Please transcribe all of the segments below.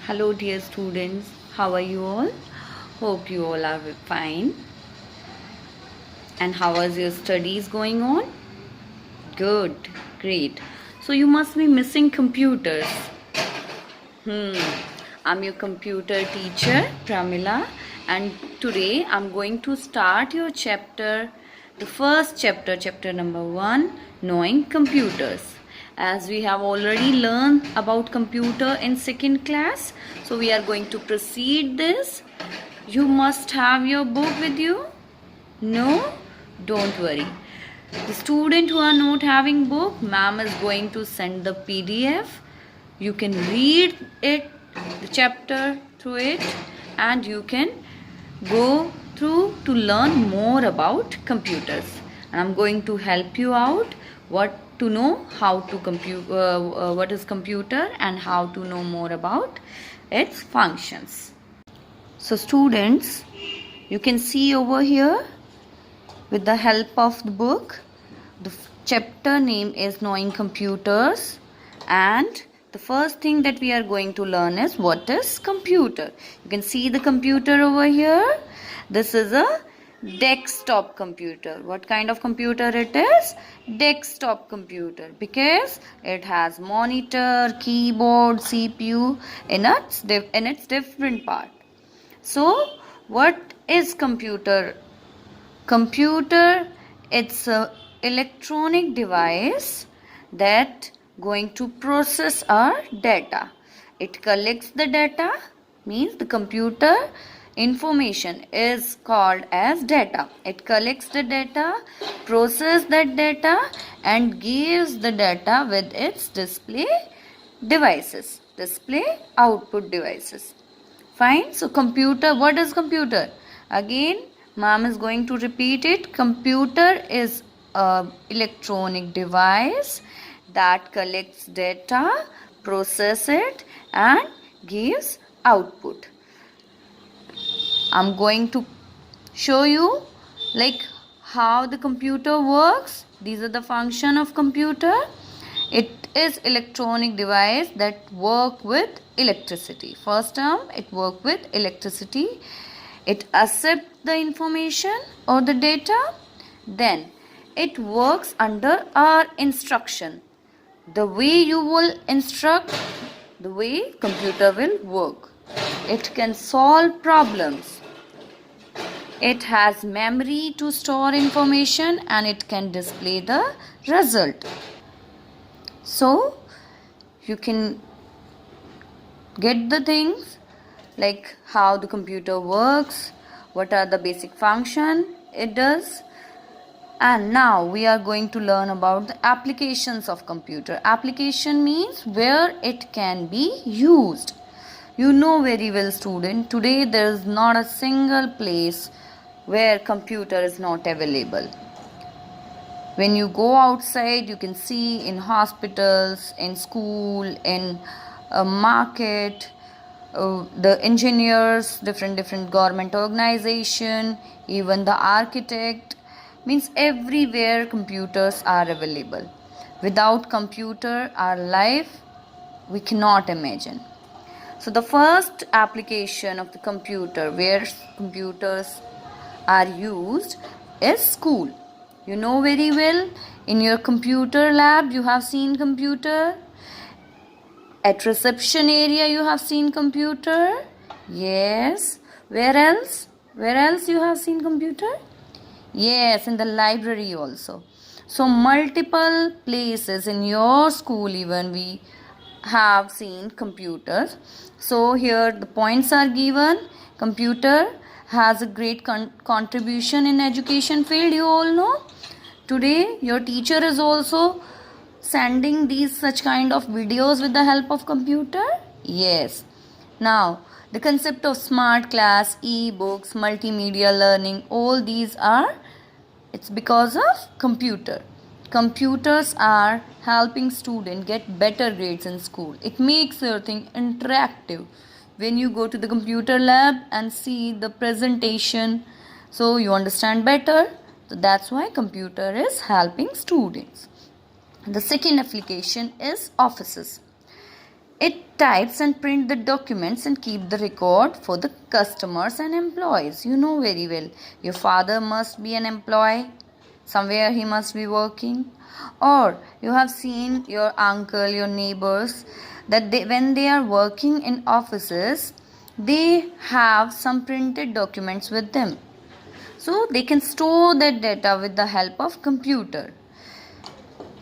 Hello, dear students. How are you all? Hope you all are fine. And how is your studies going on? Good, great. So you must be missing computers. Hmm. I'm your computer teacher, Pramila, and today I'm going to start your chapter, the first chapter, chapter number 1, knowing computers. As we have already learned about computer in second class, so we are going to proceed this. You must have your book with you. No? Don't worry. The student who are not having book, ma'am is going to send the PDF. You can read it, the chapter through it, and you can go through to learn more about computers. And I'm going to help you out what to know how to compute what is computer and how to know more about its functions. So students, you can see over here with the help of the book, the chapter name is knowing computers, and the first thing that we are going to learn is what is computer. You can see the computer over here. This is a desktop computer. What kind of computer it is? Desktop computer, because it has monitor, keyboard, CPU in its different part. So what is computer? Computer, it's a electronic device that going to process our data. It collects the data, means the computer information is called as data. It collects the data, process that data, and gives the data with its display devices, display output devices. Fine. So computer, what is computer? Again, ma'am is going to repeat it. Computer is a electronic device that collects data, process it, and gives output. I'm going to show you like how the computer works. These are the function of computer. It is electronic device that work with electricity. First term, it work with electricity. It accept the information or the data. Then it works under our instruction. The way you will instruct, the way computer will work. It can solve problems. It has memory to store information, and it can display the result. So you can get the things like how the computer works, what are the basic function it does. And now we are going to learn about the applications of computer. Application means where it can be used. You know very well, student, today there is not a single place where computer is not available. When you go outside, you can see in hospitals, in school, in a market, the engineers, different government organization, even the architect, means everywhere computers are available. Without computer, our life we cannot imagine. So the first application of the computer where computers are used is school. You know very well, in your computer lab you have seen computer. At reception area you have seen computer. Yes. Where else? Where else you have seen computer? Yes, in the library also. So multiple places in your school even we have seen computers. So here the points are given. Computer has a great contribution in education field, you all know. Today your teacher is also sending these such kind of videos with the help of computer. Yes. Now the concept of smart class, e-books, multimedia learning, all these are, it's because of computer. Computers are helping students get better grades in school. It makes everything interactive. When you go to the computer lab and see the presentation, so you understand better. So that's why computer is helping students. The second application is offices. It types and print the documents and keep the record for the customers and employees. You know very well. Your father must be an employee. Somewhere he must be working. Or you have seen your uncle, your neighbors, that when they are working in offices, they have some printed documents with them. So they can store that data with the help of computer.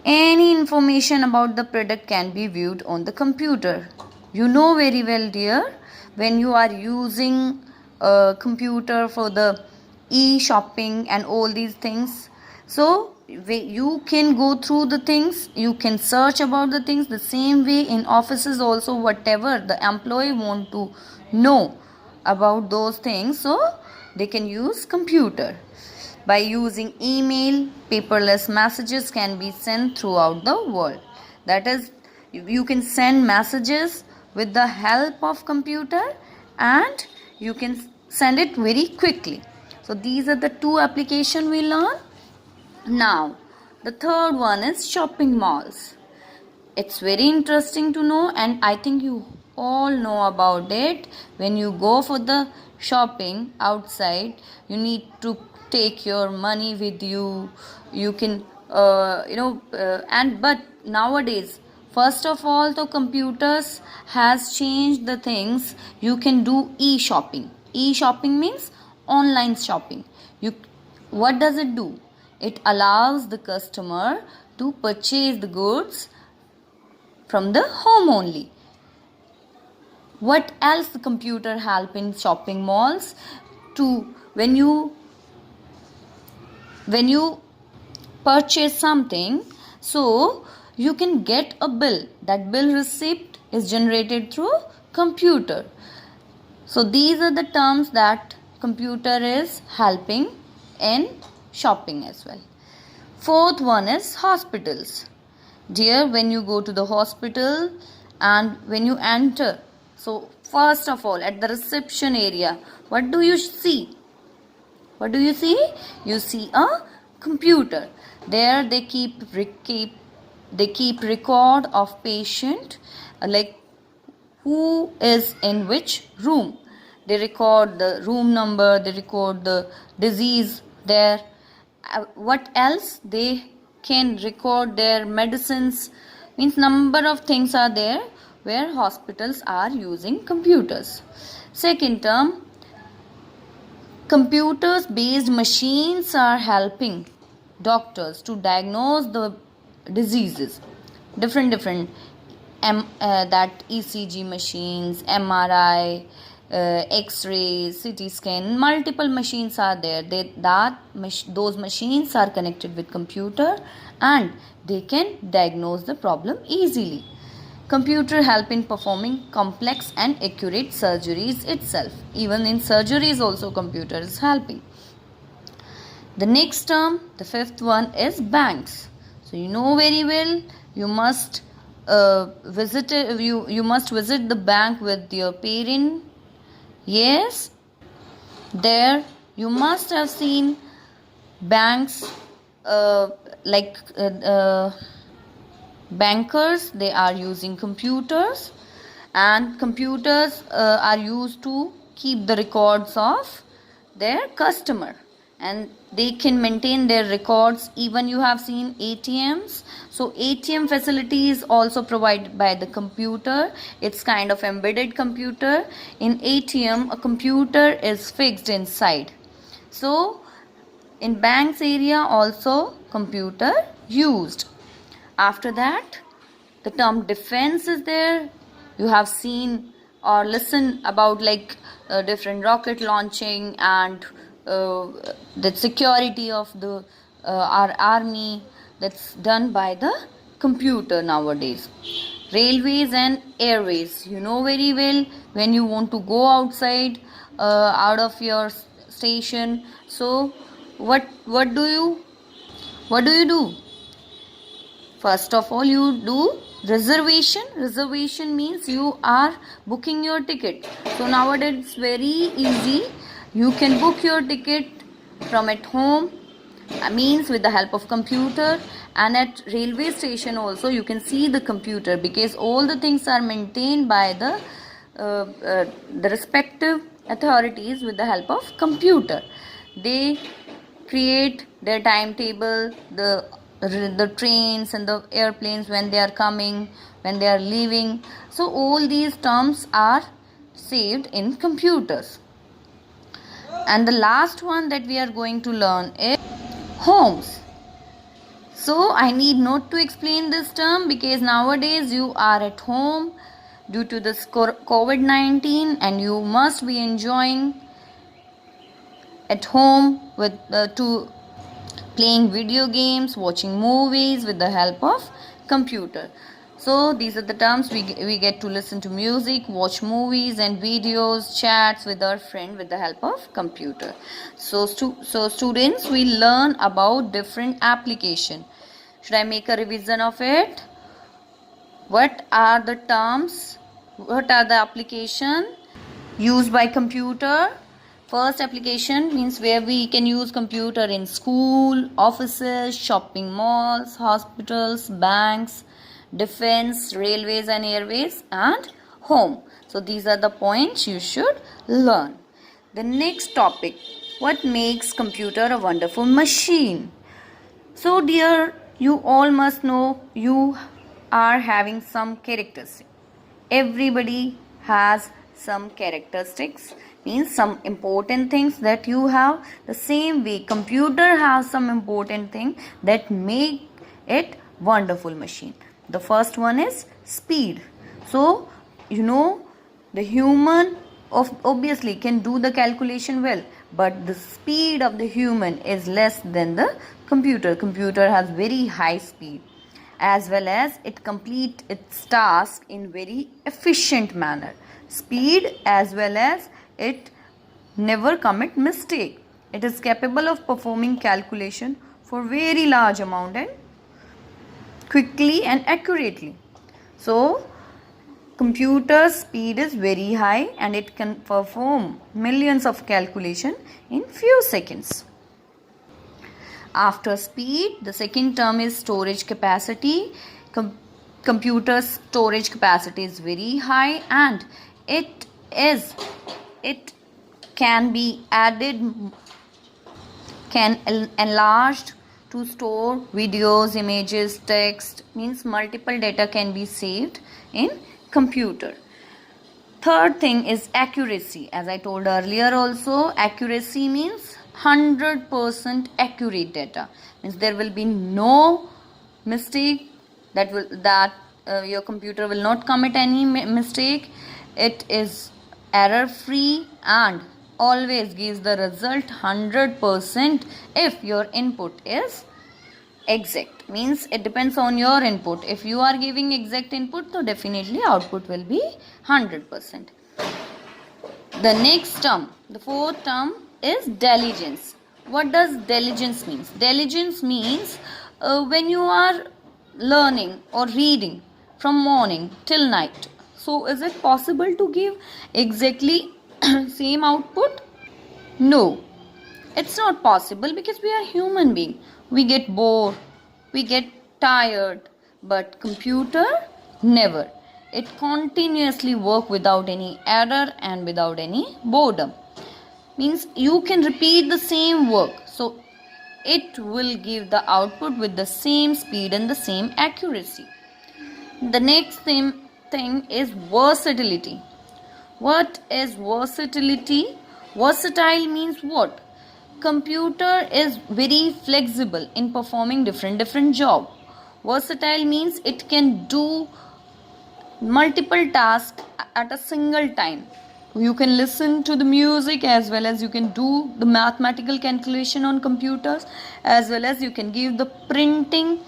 Any information about the product can be viewed on the computer. You know very well, dear, when you are using a computer for the e-shopping and all these things. So you can go through the things, you can search about the things. The same way in offices also, whatever the employee want to know about those things, so they can use computer. By using email, paperless messages can be sent throughout the world. That is, you can send messages with the help of computer and you can send it very quickly. So these are the two applications we learn. Now, the third one is shopping malls. It's very interesting to know, and I think you all know about it. When you go for the shopping outside, you need to take your money with you. You can but nowadays, first of all, the computers has changed the things. You can do e-shopping. E-shopping means online shopping. What does it do? It allows the customer to purchase the goods from the home only. What else the computer help in shopping malls? To when you purchase something, so you can get a bill. That bill receipt is generated through computer. So these are the terms that computer is helping in shopping as well. Fourth one is hospitals. Dear, when you go to the hospital and when you enter, so first of all at the reception area, what do you see? What do you see? You see a computer. There they keep record of patient, like who is in which room. They record the room number, they record the disease there. What else? They can record their medicines. Means number of things are there where hospitals are using computers. Second term, computers based machines are helping doctors to diagnose the diseases. Different that ECG machines, MRI, X-rays, CT scan, multiple machines are there. Those machines are connected with computer and they can diagnose the problem easily. Computer help in performing complex and accurate surgeries itself. Even in surgeries also computer is helping. The next term, the fifth one is banks. So you know very well, you must visit the bank with your parent. Yes, there you must have seen banks bankers. They are using computers, and computers are used to keep the records of their customer, and they can maintain their records. Even you have seen ATMs. So ATM facility is also provided by the computer. It's kind of embedded computer. In ATM, a computer is fixed inside. So in banks area also computer used. After that, the term defense is there. You have seen or listened about different rocket launching and the security of the our army, that's done by the computer nowadays. Railways and airways, you know very well, when you want to go outside out of your station, so what do you do? First of all, you do reservation. Reservation means you are booking your ticket. So nowadays it's very easy. You can book your ticket from at home, means with the help of computer, And at railway station also you can see the computer, because all the things are maintained by the respective authorities with the help of computer. They create their timetable, the trains and the airplanes, when they are coming, when they are leaving. So all these terms are saved in computers. And the last one that we are going to learn is homes. So I need not to explain this term, because nowadays you are at home due to this COVID-19, and you must be enjoying at home with to playing video games, watching movies with the help of computer. So these are the terms. We get to listen to music, watch movies and videos, chats with our friend with the help of computer. So students, we learn about different application. Should I make a revision of it? What are the terms? What are the application used by computer? First application means where we can use computer in school, offices, shopping malls, hospitals, banks, defense, railways and airways, and home. So these are the points you should learn. The next topic, what makes computer a wonderful machine? So dear, you all must know you are having some characteristics. Everybody has some characteristics, means some important things that you have. The same way computer has some important thing that make it wonderful machine. The first one is speed. So the human obviously can do the calculation well, but the speed of the human is less than the computer. Computer has very high speed, as well as it complete its task in very efficient manner. Speed, as well as it never commit mistake. It is capable of performing calculation for very large amount and quickly and accurately. So computer speed is very high, and it can perform millions of calculation in few seconds. After speed, the second term is storage capacity. Computer storage capacity is very high, and it can be added, can enlarged to store videos, images, text, means multiple data can be saved in computer. Third thing is accuracy. As I told earlier also, accuracy means 100% accurate data, means there will be no mistake, that your computer will not commit any mistake. It is error free and always gives the result 100% if your input is exact, means it depends on your input. If you are giving exact input, so definitely output will be 100%. The next term, the fourth term, is diligence. What does diligence means? Diligence means when you are learning or reading from morning till night, so is it possible to give exactly same output? No, it's not possible, because we are human being. We get bored, we get tired, but computer never. It continuously work without any error and without any boredom. Means you can repeat the same work, so it will give the output with the same speed and the same accuracy. The next thing is versatility. What is versatility? Versatile means what? Computer is very flexible in performing different job. Versatile means it can do multiple tasks at a single time. You can listen to the music, as well as you can do the mathematical calculation on computers, as well as you can give the printing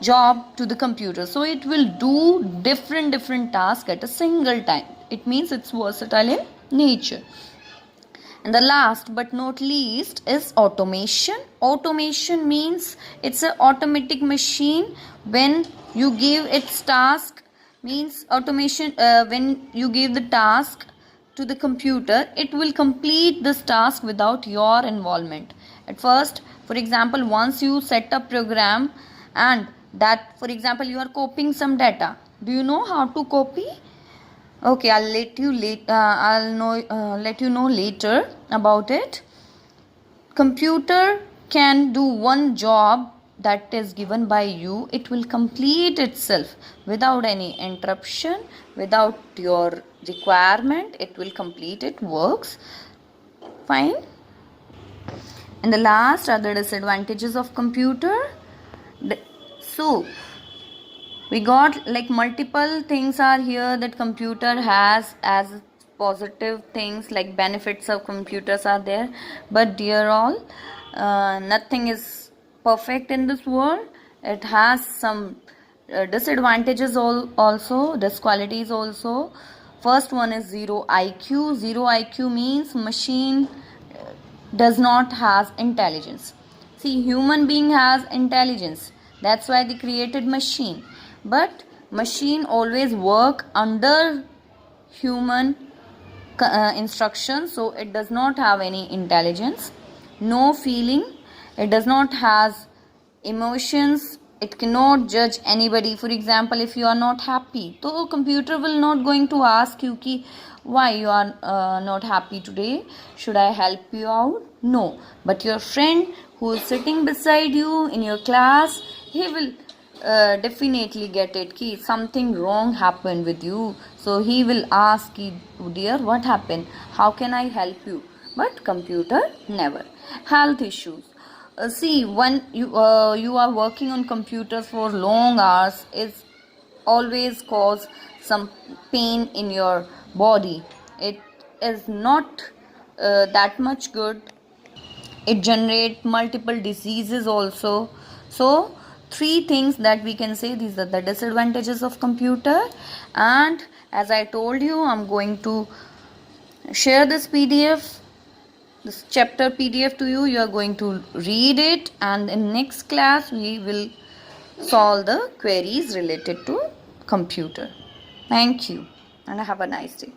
job to the computer. So it will do different tasks at a single time. It means it's versatile in nature. And the last but not least is automation. Automation means it's an automatic machine. When you give its task, means automation, when you give the task to the computer, it will complete this task without your involvement. At first For example, once you set a program and that, for example, you are copying some data. Do you know how to copy? Okay, I'll let you let you know later about it. Computer can do one job that is given by you. It will complete itself without any interruption, without your requirement. It will complete it works fine. And the last are the disadvantages of computer. So we got like multiple things are here that computer has as positive things, like benefits of computers are there, but dear all, nothing is perfect in this world. It has some disadvantages also, disqualities also. First one is zero IQ. Zero IQ means machine does not has intelligence. See, human being has intelligence, that's why they created machine, but machine always work under human instructions, so it does not have any intelligence, no feeling, it does not has emotions, it cannot judge anybody. For example, if you are not happy, so computer will not going to ask you ki why you are not happy today, should I help you out? No. But your friend who is sitting beside you in your class, he will definitely get it ki something wrong happened with you, so he will ask ki, dear, what happened, how can I help you? But computer never. Health issues. See, when you are working on computers for long hours, it's always cause some pain in your body. It is not that much good. It generate multiple diseases also. So three things that we can say, these are the disadvantages of computer. And as I told you, I'm going to share this PDF, this chapter PDF to you. You are going to read it, and in next class we will solve the queries related to computer. Thank you and have a nice day.